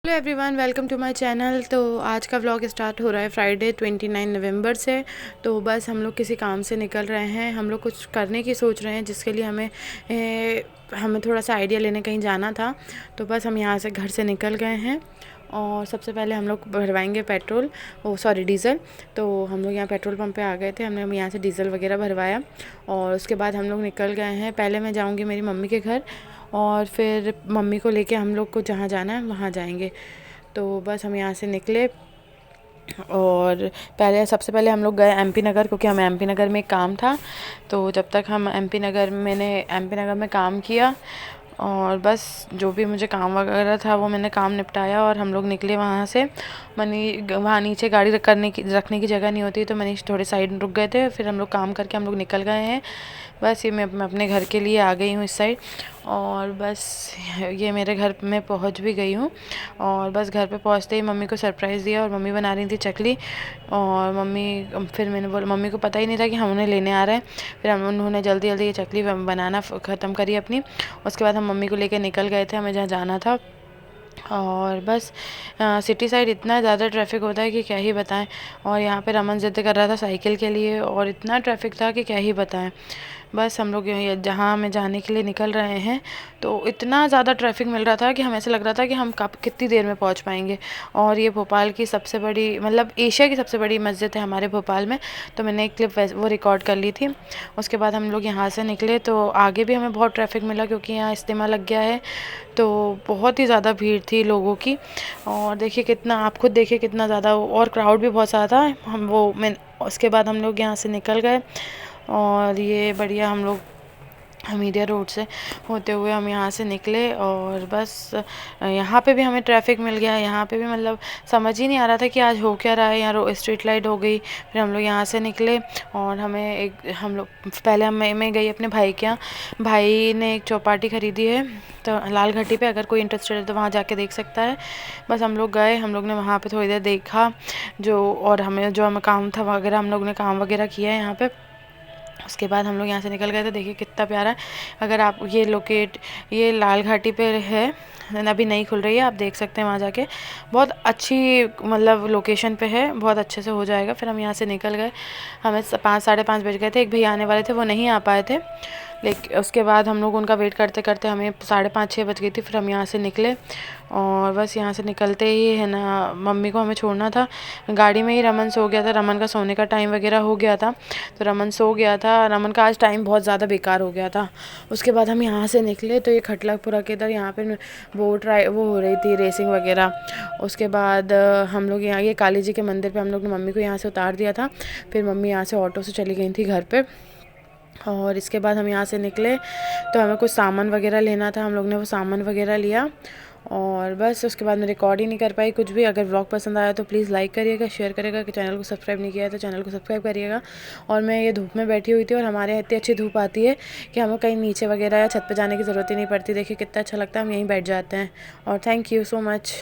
Hello everyone, welcome to my channel. तो आज का व्लॉग स्टार्ट हो रहा है फ्राइडे 29 नवंबर से। तो बस हम लोग किसी काम से निकल रहे हैं। हम लोग कुछ करने की सोच रहे हैं जिसके लिए हमें थोड़ा सा आइडिया लेने कहीं जाना था। तो बस हम यहाँ से घर से निकल गए हैं और सबसे पहले हम लोग भरवाएंगे डीज़ल। तो हम लोग यहाँ पेट्रोल पंप पे आ गए थे। हमने यहाँ से डीज़ल वगैरह भरवाया और उसके बाद हम लोग निकल गए हैं। पहले मैं जाऊँगी मेरी मम्मी के घर और फिर मम्मी को लेके हम लोग को जहाँ जाना है वहाँ जाएंगे। तो बस हम यहाँ से निकले और सबसे पहले हम लोग गए एमपी नगर, क्योंकि हमें एमपी नगर में एक काम था। तो जब तक मैंने एमपी नगर में काम किया और बस जो भी मुझे काम वगैरह था वो मैंने काम निपटाया और हम लोग निकले वहाँ से। वहाँ नीचे गाड़ी रखने की जगह नहीं होती, तो मनीष थोड़े साइड रुक गए थे। फिर हम लोग काम करके हम लोग निकल गए हैं। बस ये मैं अपने घर के लिए आ गई हूँ इस साइड और बस ये मेरे घर में पहुँच भी गई हूँ। और बस घर पे पहुँचते ही मम्मी को सरप्राइज़ दिया और मम्मी बना रही थी चकली। और फिर मैंने बोला, मम्मी को पता ही नहीं था कि हम उन्हें लेने आ रहे हैं। फिर उन्होंने जल्दी जल्दी ये चकली बनाना ख़त्म करी अपनी। उसके बाद हम मम्मी को लेकर निकल गए थे हमें जहाँ जाना था। और बस सिटी साइड इतना ज़्यादा ट्रैफिक होता है कि क्या ही बताएं। और यहाँ पे रमन ज़िद कर रहा था साइकिल के लिए और इतना ट्रैफिक था कि क्या ही बताएं। बस हम लोग जहाँ हमें जाने के लिए निकल रहे हैं तो इतना ज़्यादा ट्रैफिक मिल रहा था कि हमें ऐसा लग रहा था कि हम कितनी देर में पहुँच पाएंगे। और ये भोपाल की सबसे बड़ी, मतलब एशिया की सबसे बड़ी मस्जिद है हमारे भोपाल में। तो मैंने एक क्लिप वो रिकॉर्ड कर ली थी। उसके बाद हम लोग यहाँ से निकले तो आगे भी हमें बहुत ट्रैफिक मिला, क्योंकि यहाँ इज्तिमा लग गया है। तो बहुत ही ज़्यादा भीड़ थी लोगों की। और देखिए कितना, आप खुद देखिए कितना ज़्यादा, और क्राउड भी बहुत ज़्यादा था। उसके बाद हम लोग यहाँ से निकल गए और ये बढ़िया हम लोग हमीदिया रोड से होते हुए हम यहाँ से निकले। और बस यहाँ पे भी हमें ट्रैफिक मिल गया। यहाँ पे भी मतलब समझ ही नहीं आ रहा था कि आज हो क्या रहा है। यहाँ स्ट्रीट लाइट हो गई। फिर हम लोग यहाँ से निकले और मैं गई अपने भाई के यहाँ। भाई ने एक चौपाटी ख़रीदी है तो लाल घाटी पे, अगर कोई इंटरेस्टेड है तो वहाँ जाके देख सकता है। बस हम लोग गए, हम लोग ने वहाँ पे थोड़ी देर देखा हमें काम था वगैरह, हम लोग ने काम वगैरह किया है यहाँ पे। उसके बाद हम लोग यहाँ से निकल गए थे। देखिए कितना प्यारा है। अगर आप ये लाल घाटी पे है, अभी नहीं खुल रही है, आप देख सकते हैं वहाँ जाके। बहुत अच्छी मतलब लोकेशन पे है, बहुत अच्छे से हो जाएगा। फिर हम यहाँ से निकल गए। हमें 5 साढ़े 5 बज गए थे। एक भैया आने वाले थे, वो नहीं आ पाए थे। लेकिन उसके बाद हम लोग उनका वेट करते करते हमें 5:30 6 बज गई थी। फिर हम यहाँ से निकले और बस यहाँ से निकलते ही है ना, मम्मी को हमें छोड़ना था। गाड़ी में ही रमन सो गया था। रमन का सोने का टाइम वगैरह हो गया था, तो रमन सो गया था। रमन का आज टाइम बहुत ज़्यादा बेकार हो गया था। उसके बाद हम यहाँ से निकले तो ये खटलापुरा के इधर यहाँ पे वो हो रही थी रेसिंग वगैरह। उसके बाद हम लोग यहाँ ये काली जी के मंदिर पे हम लोग ने मम्मी को यहाँ से उतार दिया था। फिर मम्मी यहाँ से ऑटो से चली गई थी घर पे। और इसके बाद हम यहाँ से निकले तो हमें कुछ सामान वगैरह लेना था। हम लोग ने वो सामान वगैरह लिया और बस उसके बाद मैं रिकॉर्ड ही नहीं कर पाई कुछ भी। अगर व्लॉग पसंद आया तो प्लीज़ लाइक करिएगा, शेयर करिएगा। कि चैनल को सब्सक्राइब नहीं किया है तो चैनल को सब्सक्राइब करिएगा। और मैं ये धूप में बैठी हुई थी और हमारे यहाँ इतनी अच्छी धूप आती है कि हमें कहीं नीचे वगैरह या छत पर जाने की ज़रूरत ही नहीं पड़ती। देखिए कितना अच्छा लगता है, हम यहीं बैठ जाते हैं। और थैंक यू सो मच।